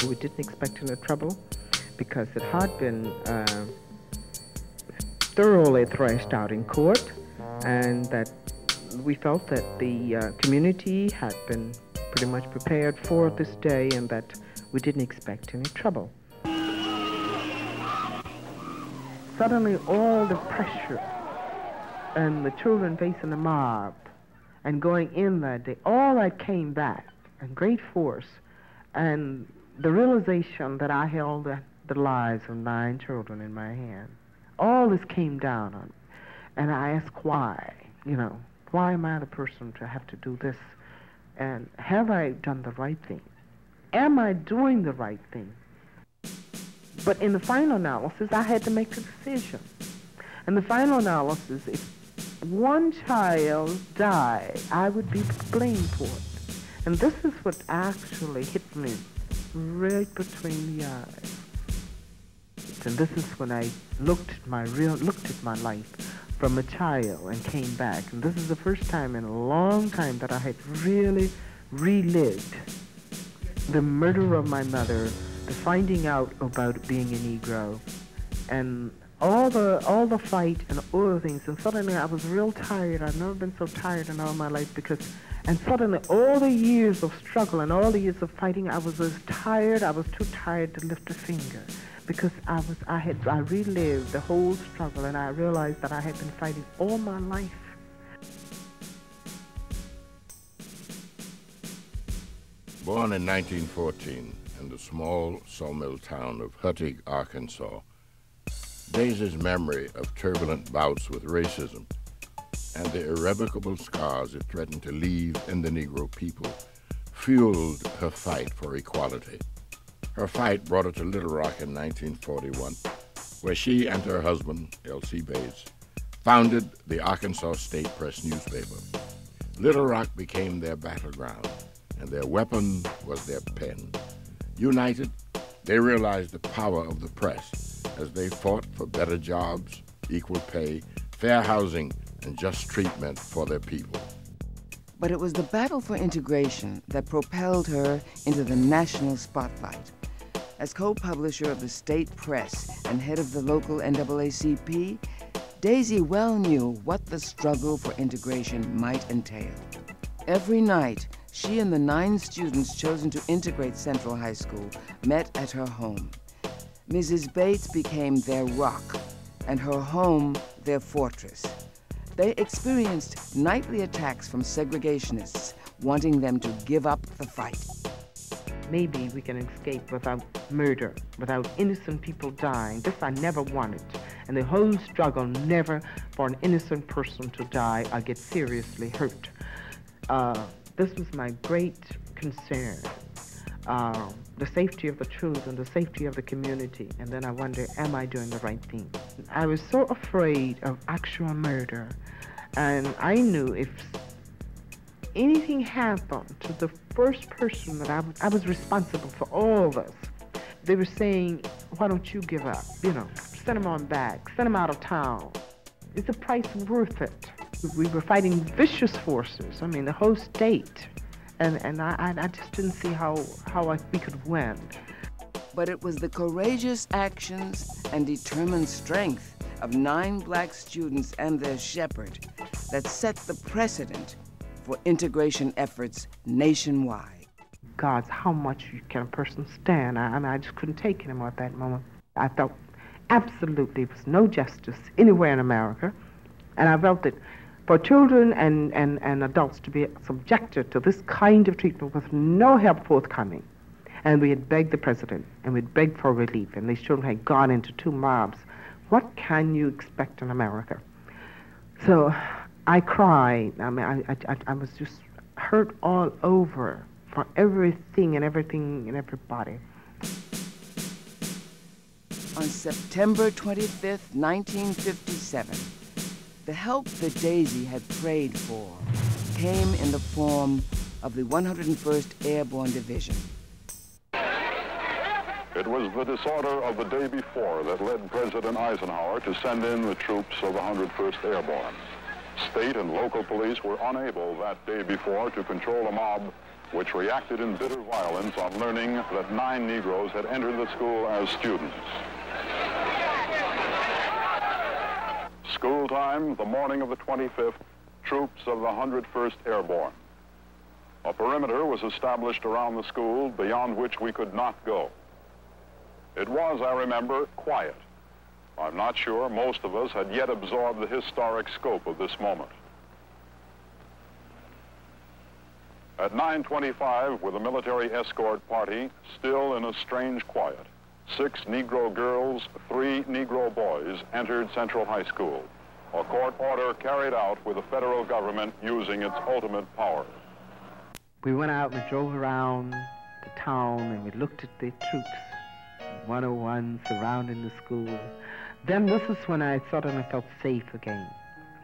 We didn't expect any trouble because it had been thoroughly thrashed out in court, and that we felt that the community had been pretty much prepared for this day and that we didn't expect any trouble. Suddenly all the pressure and the children facing the mob and going in that day, all that came back in great force, and the realization that I held the lives of 9 children in my hand. All this came down on me, and I asked why, why am I the person to have to do this? And have I done the right thing? Am I doing the right thing? But in the final analysis, I had to make a decision. And the final analysis, if one child died, I would be blamed for it. And this is what actually hit me right between the eyes. And this is when I looked at my life from a child and came back. And this is the first time in a long time that I had really relived the murder of my mother, the finding out about being a Negro, and all the fight and all the things. And suddenly I was real tired. I've never been so tired in all my life and suddenly all the years of struggle and all the years of fighting, I was as tired. I was too tired to lift a finger because I relived the whole struggle, and I realized that I had been fighting all my life. Born in 1914 in the small sawmill town of Huttig, Arkansas, Daisy's memory of turbulent bouts with racism and the irrevocable scars it threatened to leave in the Negro people fueled her fight for equality. Her fight brought her to Little Rock in 1941, where she and her husband, L.C. Bates, founded the Arkansas State Press newspaper. Little Rock became their battleground, and their weapon was their pen. United, they realized the power of the press as they fought for better jobs, equal pay, fair housing, and just treatment for their people. But it was the battle for integration that propelled her into the national spotlight. As co-publisher of the state press and head of the local NAACP, Daisy well knew what the struggle for integration might entail. Every night, she and the 9 students chosen to integrate Central High School met at her home. Mrs. Bates became their rock, and her home their fortress. They experienced nightly attacks from segregationists wanting them to give up the fight. Maybe we can escape without murder, without innocent people dying. This I never wanted. And the whole struggle never for an innocent person to die or get seriously hurt. This was my great concern. The safety of the children, the safety of the community. And then I wonder, am I doing the right thing? I was so afraid of actual murder. And I knew if anything happened to the first person that I was responsible for all this, they were saying, why don't you give up? Send them on back, send them out of town. Is the price worth it? We were fighting vicious forces, the whole state. And I just didn't see how we could win. But it was the courageous actions and determined strength of 9 black students and their shepherd that set the precedent for integration efforts nationwide. God, how much can a person stand? I just couldn't take it anymore at that moment. I felt absolutely there was no justice anywhere in America, and I felt that for children and adults to be subjected to this kind of treatment with no help forthcoming. And we had begged the president, and we'd begged for relief, and these children had gone into 2 mobs. What can you expect in America? So I cried. I was just hurt all over for everything and everybody. On September 25th, 1957, the help that Daisy had prayed for came in the form of the 101st Airborne Division. It was the disorder of the day before that led President Eisenhower to send in the troops of the 101st Airborne. State and local police were unable that day before to control a mob which reacted in bitter violence on learning that 9 Negroes had entered the school as students. School time, the morning of the 25th, troops of the 101st Airborne. A perimeter was established around the school beyond which we could not go. It was, I remember, quiet. I'm not sure most of us had yet absorbed the historic scope of this moment. At 9:25, with a military escort party, still in a strange quiet, 6 Negro girls, 3 Negro boys entered Central High School, a court order carried out with the federal government using its ultimate power. We went out and drove around the town and we looked at the troops, 101 surrounding the school. Then this is when I suddenly felt safe again.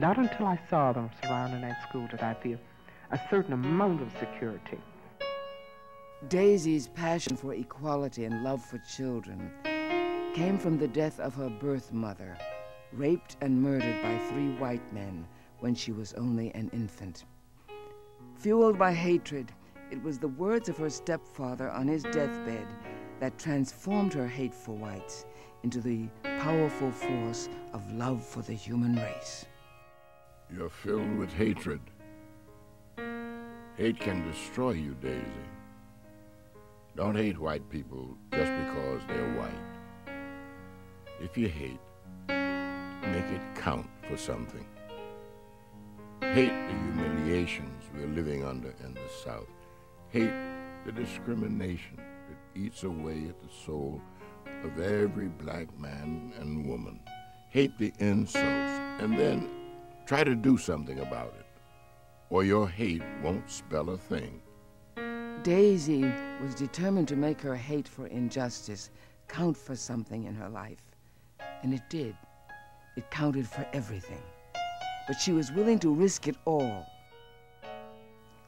Not until I saw them surrounding that school did I feel a certain amount of security. Daisy's passion for equality and love for children came from the death of her birth mother, raped and murdered by 3 white men when she was only an infant. Fueled by hatred, it was the words of her stepfather on his deathbed that transformed her hate for whites into the powerful force of love for the human race. You're filled with hatred. Hate can destroy you, Daisy. Don't hate white people just because they're white. If you hate, make it count for something. Hate the humiliations we're living under in the South. Hate the discrimination that eats away at the soul of every black man and woman. Hate the insults, and then try to do something about it, or your hate won't spell a thing. Daisy was determined to make her hate for injustice count for something in her life, and it did. It counted for everything, but she was willing to risk it all.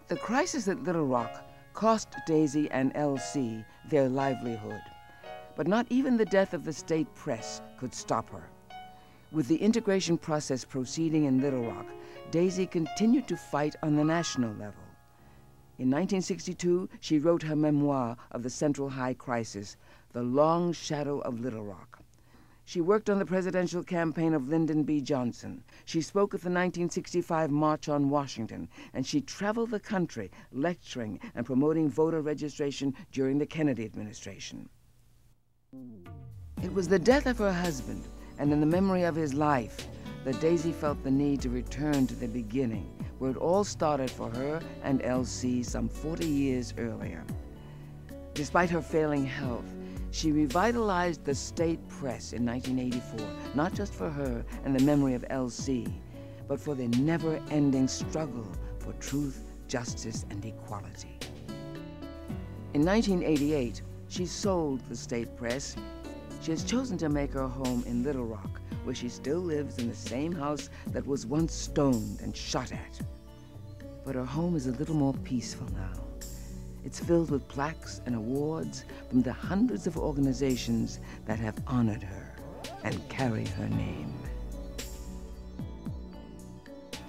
The crisis at Little Rock cost Daisy and L.C. their livelihood, but not even the death of the state press could stop her. With the integration process proceeding in Little Rock, Daisy continued to fight on the national level. In 1962, she wrote her memoir of the Central High Crisis, The Long Shadow of Little Rock. She worked on the presidential campaign of Lyndon B. Johnson. She spoke at the 1965 March on Washington, and she traveled the country lecturing and promoting voter registration during the Kennedy administration. It was the death of her husband and in the memory of his life that Daisy felt the need to return to the beginning, where it all started for her and L.C. some 40 years earlier. Despite her failing health, she revitalized the state press in 1984, not just for her and the memory of L.C., but for the never-ending struggle for truth, justice, and equality. In 1988, she sold the state press. She has chosen to make her home in Little Rock, where she still lives in the same house that was once stoned and shot at. But her home is a little more peaceful now. It's filled with plaques and awards from the hundreds of organizations that have honored her and carry her name.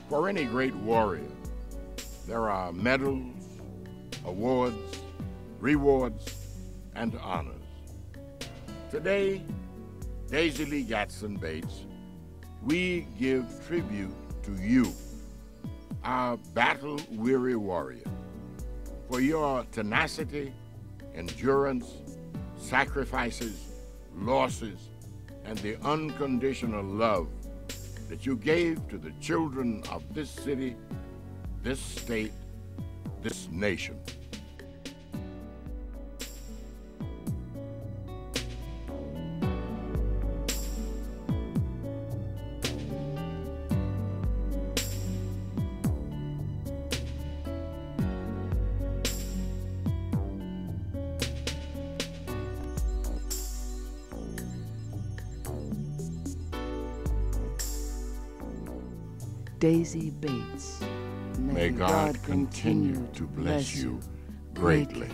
For any great warrior, there are medals, awards, rewards, and honors. Today, Daisy Lee Gatson Bates, we give tribute to you, our battle-weary warrior, for your tenacity, endurance, sacrifices, losses, and the unconditional love that you gave to the children of this city, this state, this nation. Daisy Bates. May God continue to bless you greatly.